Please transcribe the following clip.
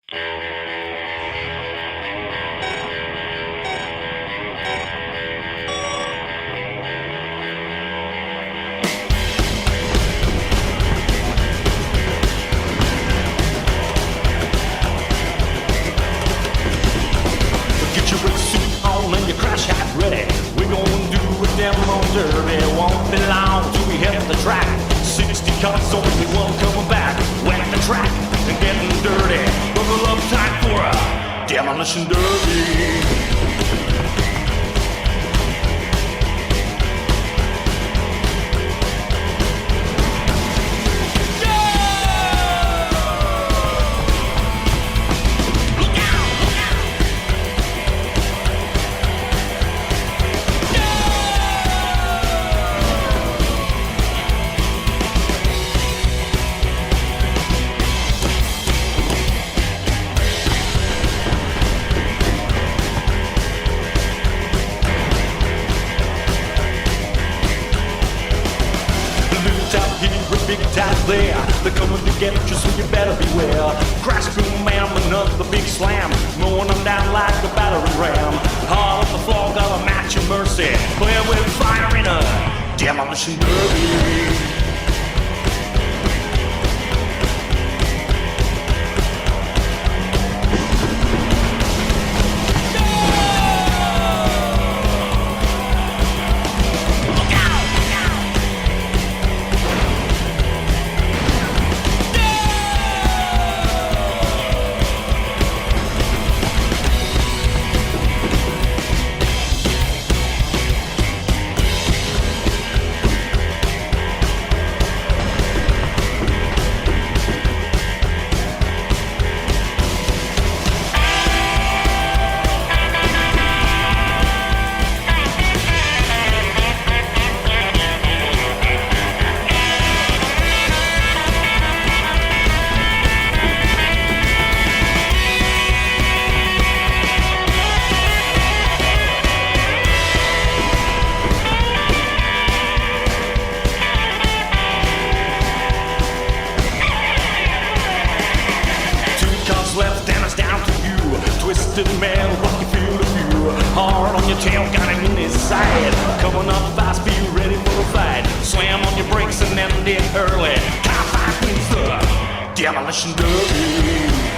Get your suit on and your crash hat ready. We're gonna do a demo derby. Won't be long till we hit the track. 60 cars, only one coming back. Wet the track and getting dirty. Buckle up tight for a demolition derby. Big ties there, they're coming to get you, so you better beware. Crash, boom, bam, another big slam, mowing them down like a battering ram. Hard on the floor, gotta match your mercy, playing with fire in a demolition derby. Left and it's down to you. Twisted man, what you feel to view. Hard on your tail, got him in his side. Coming up fast, be ready for a fight. Slam on your brakes and end it early. Top 5 wins the demolition derby.